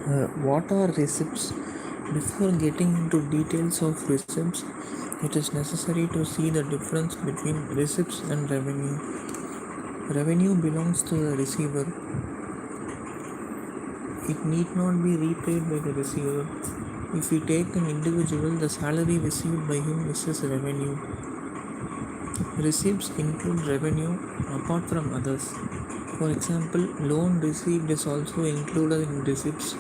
What are receipts? Before getting into details of receipts, it is necessary to see the difference between receipts and revenue. Revenue belongs to the receiver. It need not be repaid by the receiver. If we take an individual, the salary received by him is his revenue. Receipts include revenue apart from others. For example, loan received is also included in receipts.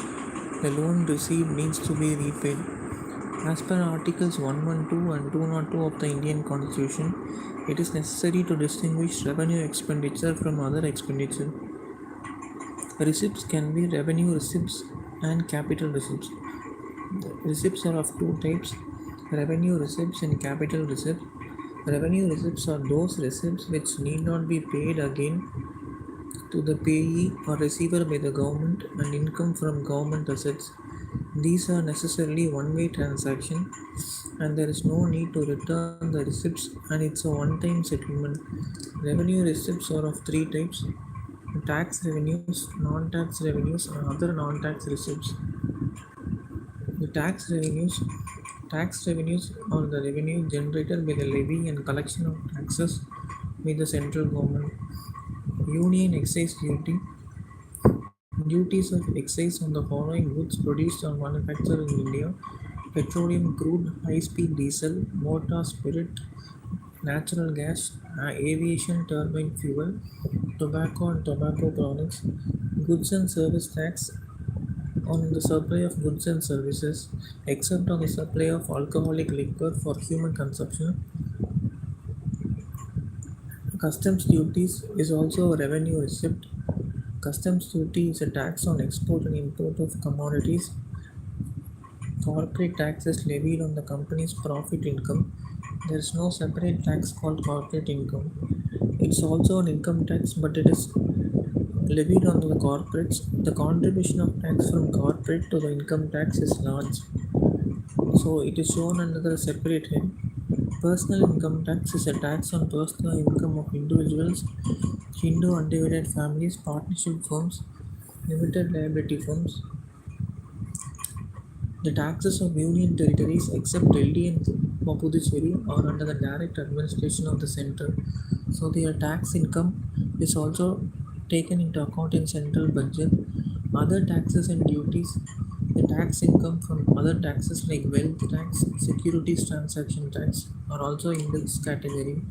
The loan received needs to be repaid. As per Articles 112 and 202 of the Indian Constitution, it is necessary to distinguish revenue expenditure from other expenditure. Receipts can be revenue receipts and capital receipts. Receipts are of two types: revenue receipts and capital receipts. Revenue receipts are those receipts which need not be paid again to the payee or receiver by the government and income from government assets. These are necessarily one-way transaction and there is no need to return the receipts and it's a one-time settlement. Revenue receipts are of three types: tax revenues, non-tax revenues and other non-tax receipts. The tax revenues are the revenue generated by the levy and collection of taxes by the central government. Union excise duty. Duties of excise on the following goods produced or manufactured in India: petroleum crude, high-speed diesel, motor spirit, natural gas, aviation turbine fuel, tobacco and tobacco products. Goods and service tax on the supply of goods and services, except on the supply of alcoholic liquor for human consumption. Customs duties is also a revenue receipt. Customs duty is a tax on export and import of commodities. Corporate tax is levied on the company's profit income. There is no separate tax called corporate income. It's also an income tax, but it is levied on the corporates. The contribution of tax from corporate to the income tax is large, so it is shown under a separate head. Personal income tax is a tax on personal income of individuals, Hindu undivided families, partnership firms, limited liability firms. The taxes of union territories except Delhi and Puducherry are under the direct administration of the center, so their tax income is also taken into account in central budget. Other taxes and duties, the tax income from other taxes like wealth tax, securities transaction tax are also in this category.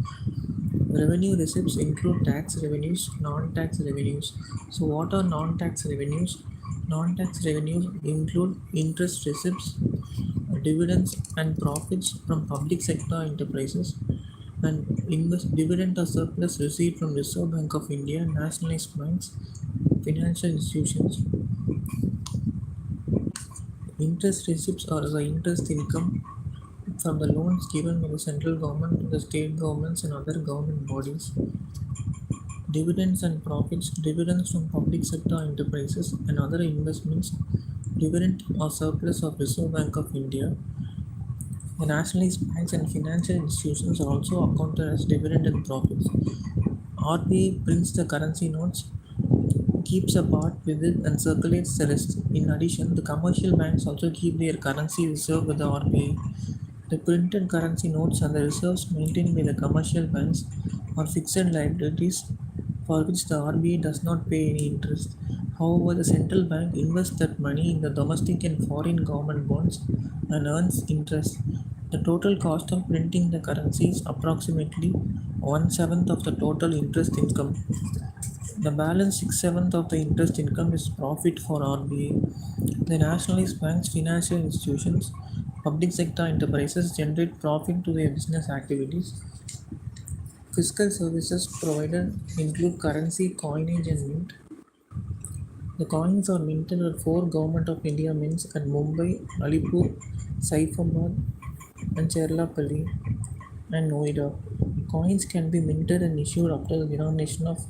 Revenue receipts include tax revenues, non-tax revenues. So, what are non-tax revenues? Non-tax revenues include interest receipts, dividends, and profits from public sector enterprises, and dividend or surplus received from Reserve Bank of India, nationalized banks, financial institutions. Interest receipts are the interest income from the loans given by the central government to the state governments and other government bodies. Dividends and profits, dividends from public sector enterprises and other investments, dividend or surplus of Reserve Bank of India. The nationalized banks and financial institutions are also accounted as dividend and profits. RBI prints the currency notes, keeps a part with it and circulates the rest. In addition, the commercial banks also keep their currency reserve with the RBI. The printed currency notes and the reserves maintained by the commercial banks are fixed liabilities for which the RBI does not pay any interest. However, the central bank invests that money in the domestic and foreign government bonds and earns interest. The total cost of printing the currency is approximately 1/7 of the total interest income. The balance 6/7 of the interest income is profit for RBI. The nationalized banks, financial institutions, public sector enterprises generate profit to their business activities. Fiscal services provided include currency, coinage, and mint. The coins are minted at four Government of India mints at Mumbai, Alipur, Saifabad, and Cherlapalli, and Noida. Coins can be minted and issued up to the denomination of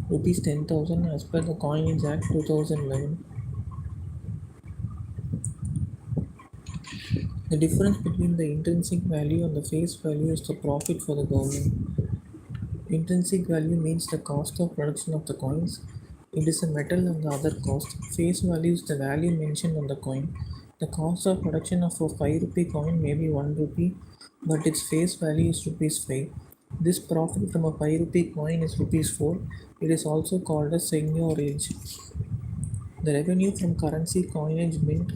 rupees 10,000 as per the Coinage Act 2011. The difference between the intrinsic value and the face value is the profit for the government. Intrinsic value means the cost of production of the coins. It is a metal and the other cost. Face value is the value mentioned on the coin. The cost of production of a 5 rupee coin may be 1 rupee, but its face value is rupees 5. This profit from a 5 rupee coin is rupees 4. It is also called as seigniorage. The revenue from currency coinage mint,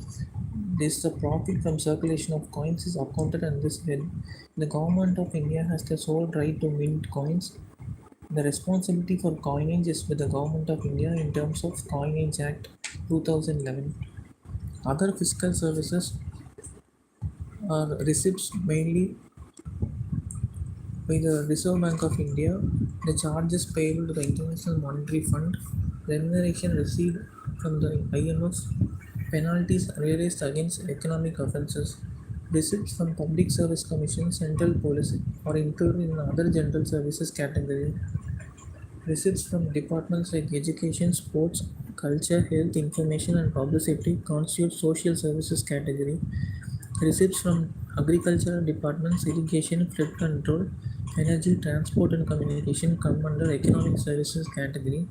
this the profit from circulation of coins is accounted on this head. The government of India has the sole right to mint coins. The responsibility for coinage is with the Government of India in terms of Coinage Act 2011. Other fiscal services are receipts mainly by the Reserve Bank of India, the charges payable to the International Monetary Fund, remuneration received from the IMF, penalties realized against economic offences, receipts from Public Service Commission, Central Police are included in the other general services category. Receipts from departments like education, sports, culture, health, information and publicity constitute social services category. Receipts from agricultural departments, irrigation, flood control, energy, transport and communication come under economic services category.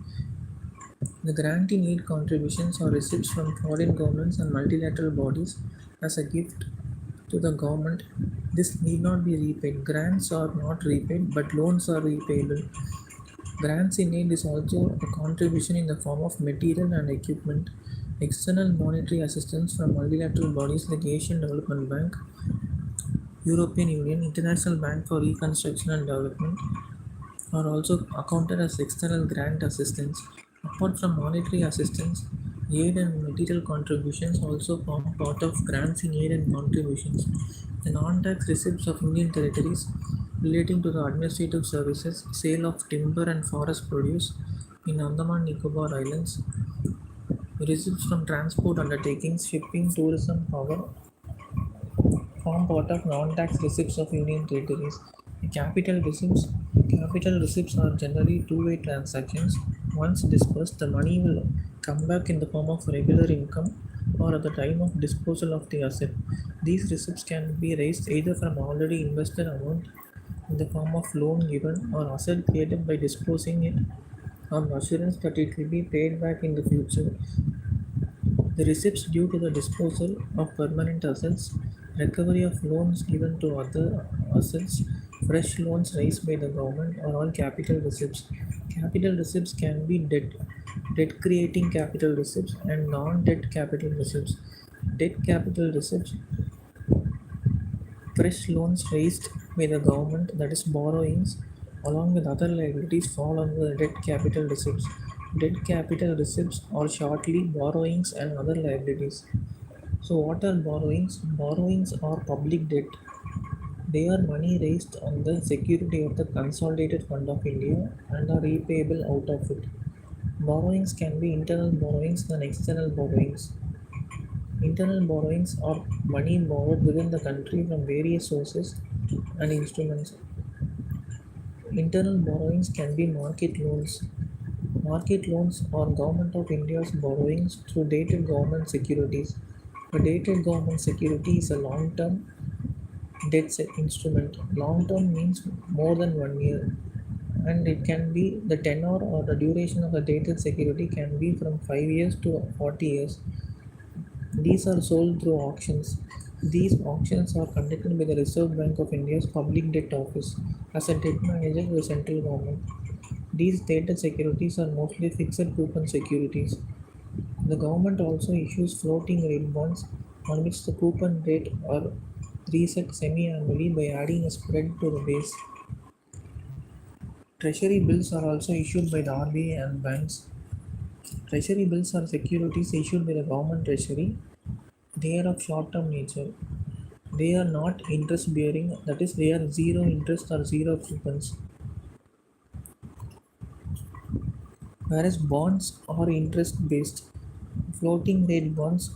The grantee need contributions or receipts from foreign governments and multilateral bodies as a gift to the government. This need not be repaid. Grants are not repaid, but loans are repayable. Grants in aid is also a contribution in the form of material and equipment. External monetary assistance from multilateral bodies like Asian Development Bank, European Union, International Bank for Reconstruction and Development are also accounted as external grant assistance. Apart from monetary assistance, aid and material contributions also form part of grants in aid and contributions. The non-tax receipts of Indian territories relating to the administrative services, sale of timber and forest produce in Andaman Nicobar Islands, receipts from transport undertakings, shipping, tourism, power, form part of non-tax receipts of Union territories. Capital receipts are generally two-way transactions. Once disbursed, the money will come back in the form of regular income or at the time of disposal of the asset. These receipts can be raised either from already invested amount in the form of loan given or asset created by disposing it on assurance that it will be paid back in the future. The receipts due to the disposal of permanent assets, recovery of loans given to other assets, fresh loans raised by the government are all capital receipts. Capital receipts can be debt creating capital receipts and non-debt capital receipts. Debt capital receipts, fresh loans raised by the government, that is borrowings, along with other liabilities fall under the debt capital receipts. Debt capital receipts are shortly borrowings and other liabilities. So, what are borrowings? Borrowings are public debt. They are money raised on the security of the Consolidated Fund of India and are repayable out of it. Borrowings can be internal borrowings and external borrowings. Internal borrowings are money borrowed within the country from various sources and instruments. Internal borrowings can be market loans. Market loans are Government of India's borrowings through dated government securities. A dated government security is a long-term debt instrument. Long-term means more than 1 year, and it can be the tenor or the duration of the dated security can be from 5 years to 40 years. These are sold through auctions. These auctions are conducted by the Reserve Bank of India's Public Debt Office as a debt manager to the central government. These dated securities are mostly fixed coupon securities. The government also issues floating rate bonds on which the coupon rate are reset semi-annually by adding a spread to the base. Treasury bills are also issued by the RBI and banks. Treasury bills are securities issued by the government treasury. They are of short-term nature. They are not interest bearing, that is, they are zero interest or zero coupons. Whereas bonds are interest based. Floating rate bonds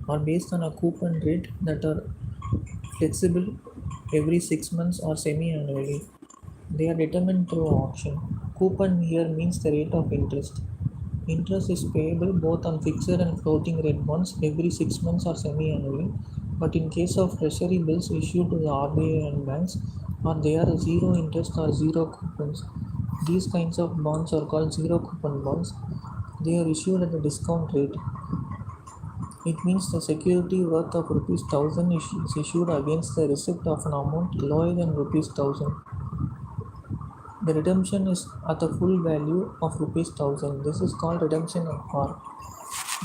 are based on a coupon rate that are flexible every 6 months or semi annually. They are determined through auction. Coupon here means the rate of interest. Interest is payable both on fixed and floating rate bonds every 6 months or semi annually, but in case of treasury bills issued to the RBI and banks, or they are zero interest or zero coupons. These kinds of bonds are called zero coupon bonds. They are issued at a discount rate. It means the security worth of rupees 1000 is issued against the receipt of an amount lower than rupees 1000. The redemption is at the full value of rupees 1000. This is called redemption at par.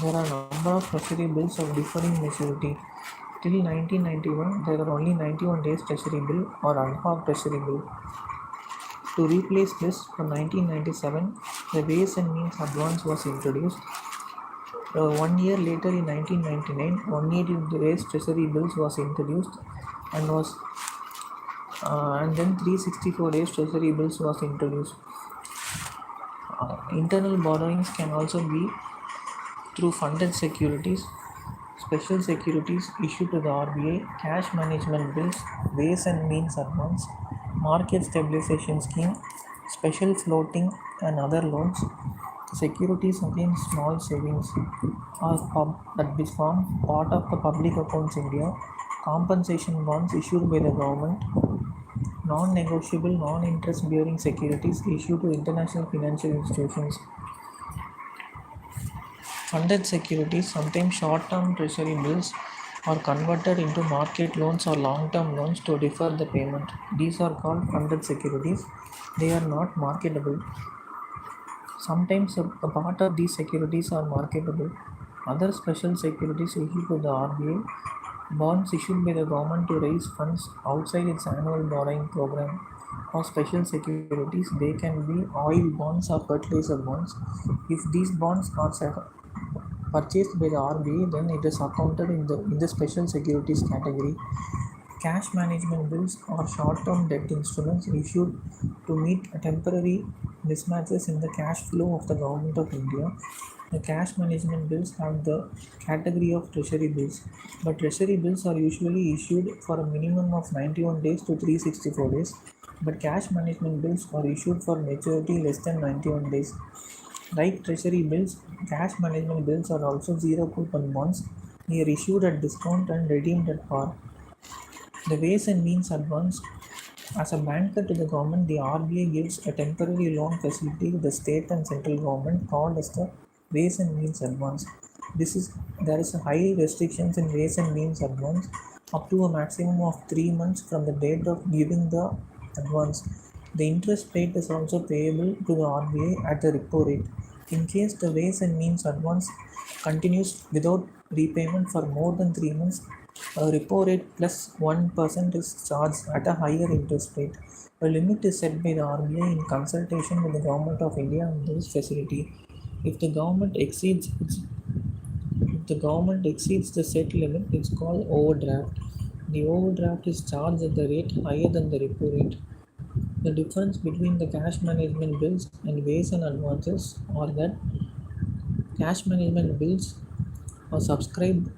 There are a number of treasury bills of differing maturity. Till 1991, there were only 91 days treasury bill or ad hoc treasury bill. To replace this, from 1997, the Ways and Means Advance was introduced. 1 year later, in 1999, 180 days treasury bills was introduced, and then 364 days treasury bills was introduced. Internal borrowings can also be through funded securities, special securities issued to the RBI, cash management bills, Ways and Means Advance, market stabilization scheme, special floating and other loans, securities against small savings that form part of the public accounts India, compensation bonds issued by the government, non-negotiable, non-interest bearing securities issued to international financial institutions. Funded securities, sometimes short-term treasury bills, are converted into market loans or long-term loans to defer the payment. These are called funded securities. They are not marketable. Sometimes a part of these securities are marketable. Other special securities issued to the RBI, bonds issued by the government to raise funds outside its annual borrowing program, or special securities. They can be oil bonds or fertilizer bonds. If these bonds are purchased by the RBI, then it is accounted in the special securities category. Cash management bills are short-term debt instruments issued to meet temporary mismatches in the cash flow of the Government of India. The cash management bills have the category of treasury bills, but treasury bills are usually issued for a minimum of 91 days to 364 days, but cash management bills are issued for maturity less than 91 days. Like treasury bills, cash management bills are also zero coupon bonds. They are issued at discount and redeemed at par. The Ways and Means Advance. As a banker to the government, the RBI gives a temporary loan facility to the state and central government called as the Ways and Means Advance. There is a high restrictions in Ways and Means Advance up to a maximum of 3 months from the date of giving the advance. The interest rate is also payable to the RBI at the repo rate. In case the Ways and Means Advance continues without repayment for more than 3 months, a repo rate plus 1% is charged at a higher interest rate. A limit is set by the RBI in consultation with the Government of India on this facility. If the government exceeds the set limit, it's called overdraft. The overdraft is charged at the rate higher than the repo rate. The difference between the cash management bills and Ways and Advances are that cash management bills are subscribed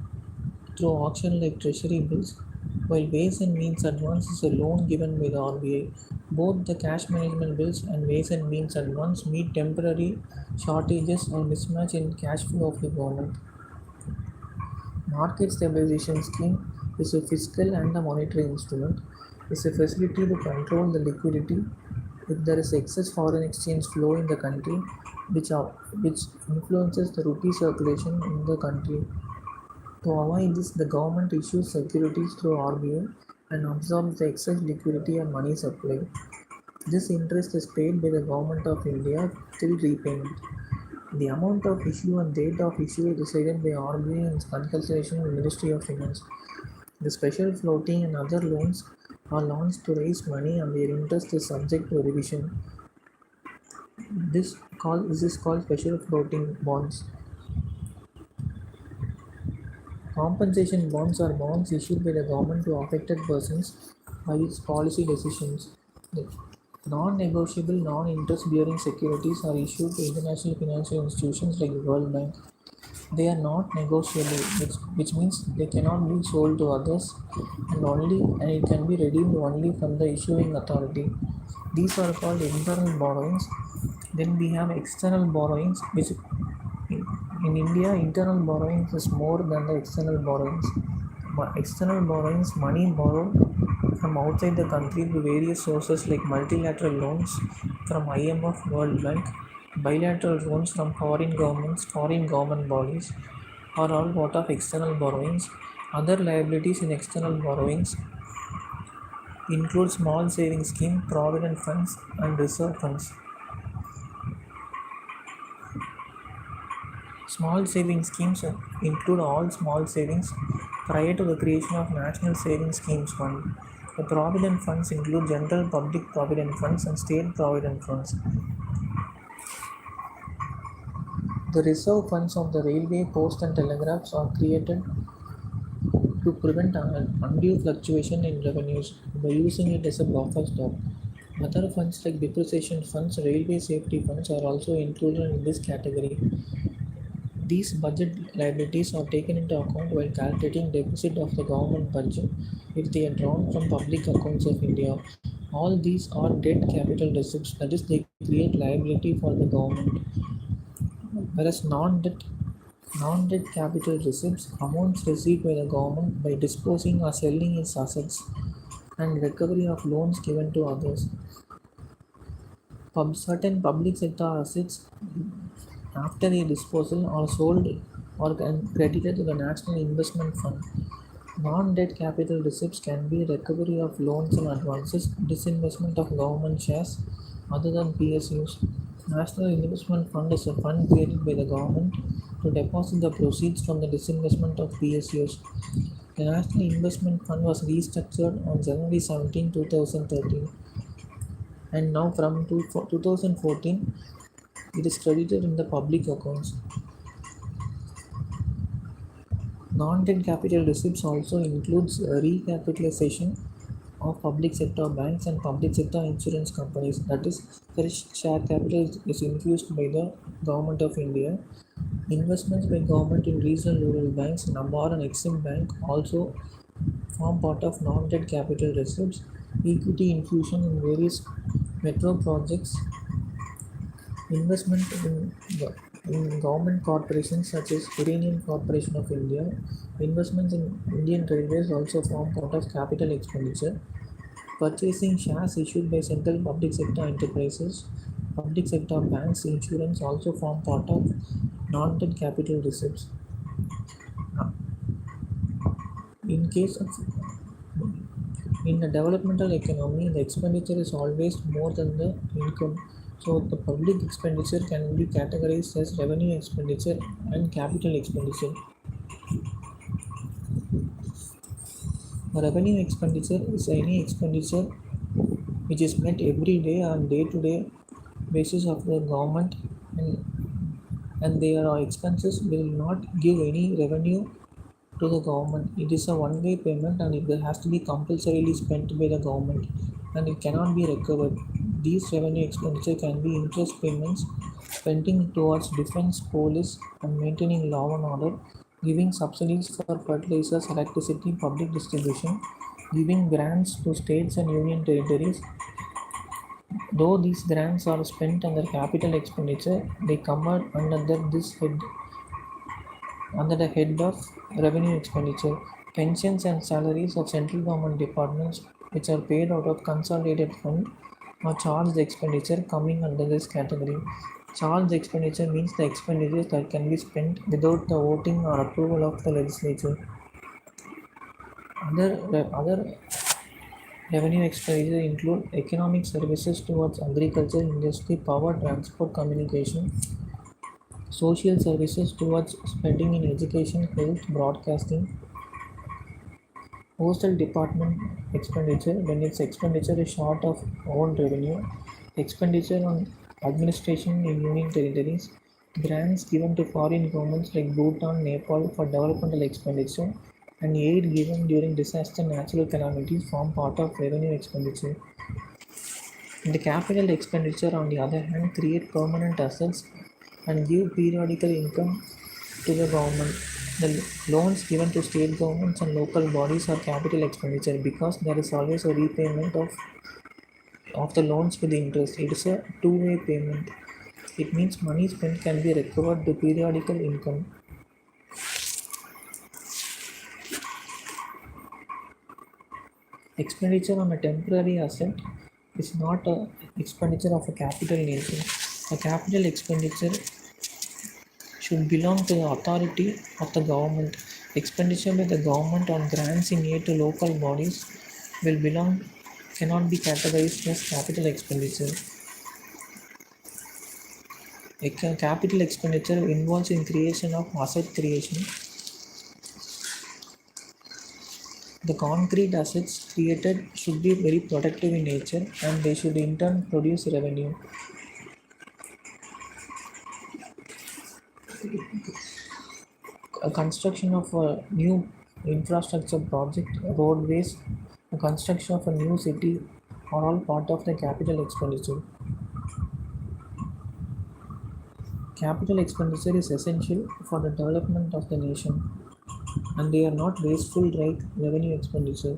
through auction like treasury bills, while Ways and Means Advance is a loan given by the RBI. Both the cash management bills and Ways and Means Advance meet temporary shortages or mismatch in cash flow of the government. Market stabilization scheme is a fiscal and a monetary instrument. It's a facility to control the liquidity if there is excess foreign exchange flow in the country, which influences the rupee circulation in the country. To avoid this, the government issues securities through RBI and absorbs the excess liquidity and money supply. This interest is paid by the Government of India till repayment. The amount of issue and date of issue is decided by RBI in consultation with the Ministry of Finance. The special floating and other loans are launched to raise money, and their interest is subject to revision. This is called special floating bonds. Compensation bonds are bonds issued by the government to affected persons by its policy decisions. The non-negotiable, non-interest bearing securities are issued to international financial institutions like the World Bank. They are not negotiable, which means they cannot be sold to others, and it can be redeemed only from the issuing authority. These are called internal borrowings. Then we have external borrowings, which in India, internal borrowings is more than the external borrowings. External borrowings, money borrowed from outside the country through various sources like multilateral loans from IMF, World Bank, Bilateral loans from foreign governments, foreign government bodies are all part of external borrowings. Other liabilities in external borrowings include small savings scheme, provident funds, and reserve funds. Small savings schemes include all small savings prior to the creation of National Savings Schemes Fund. The provident funds include general public provident funds and state provident funds. The reserve funds of the railway, post, and telegraphs are created to prevent undue fluctuation in revenues by using it as a buffer stock. Other funds like depreciation funds, railway safety funds are also included in this category. These budget liabilities are taken into account while calculating deficit of the government budget if they are drawn from public accounts of India. All these are debt capital receipts, that is, they create liability for the government. Whereas non-debt capital receipts, amounts received by the government by disposing or selling its assets and recovery of loans given to others. Certain public sector assets after their disposal are sold or credited to the National Investment Fund. Non-debt capital receipts can be recovery of loans and advances, disinvestment of government shares other than PSUs. National Investment Fund is a fund created by the government to deposit the proceeds from the disinvestment of PSUs. The National Investment Fund was restructured on January 17, 2013, and now from 2014 it is credited in the public accounts. Non-debt capital receipts also includes recapitalization of public sector banks and public sector insurance companies. That is, fresh share capital is infused by the government of India. Investments by government in regional rural banks, NABARD and Exim Bank also form part of non-debt capital receipts. Equity infusion in various metro projects, investment in government corporations such as Iranian Corporation of India, investments in Indian Railways also form part of capital expenditure. Purchasing shares issued by central public sector enterprises, public sector banks, insurance also form part of non-debt capital receipts. In case of in a developmental economy, the expenditure is always more than the income. So the public expenditure can be categorized as revenue expenditure and capital expenditure. Revenue expenditure is any expenditure which is met every day on day-to-day basis of the government, and their expenses will not give any revenue to the government. It is a one-way payment and it has to be compulsorily spent by the government and it cannot be recovered. These revenue expenditure can be interest payments, spending towards defense, police, and maintaining law and order, giving subsidies for fertilizers, electricity, public distribution, giving grants to states and union territories. Though these grants are spent under capital expenditure, they come under the head of revenue expenditure. Pensions and salaries of central government departments, which are paid out of consolidated fund, are charged expenditure coming under this category. Charged expenditure means the expenditures that can be spent without the voting or approval of the legislature. Other revenue expenditure include economic services towards agriculture, industry, power, transport, communication, social services towards spending in education, health, broadcasting, postal department expenditure when its expenditure is short of own revenue, expenditure on administration in union territories, grants given to foreign governments like Bhutan, Nepal for developmental expenditure, and aid given during disaster natural calamities form part of revenue expenditure. The capital expenditure, on the other hand, create permanent assets and give periodical income to the government. The loans given to state governments and local bodies are capital expenditure because there is always a repayment of the loans with interest. It is a two-way payment. It means money spent can be recovered to periodical income. Expenditure on a temporary asset is not a expenditure of a capital nature. A capital expenditure should belong to the authority of the government. Expenditure by the government on grants in aid to local bodies will belong cannot be categorized as capital expenditure. Capital expenditure involves in creation of asset creation. The concrete assets created should be very productive in nature and they should in turn produce revenue. A construction of a new infrastructure project, roadways, the construction of a new city are all part of the capital expenditure. Capital expenditure is essential for the development of the nation and they are not wasteful right revenue expenditure.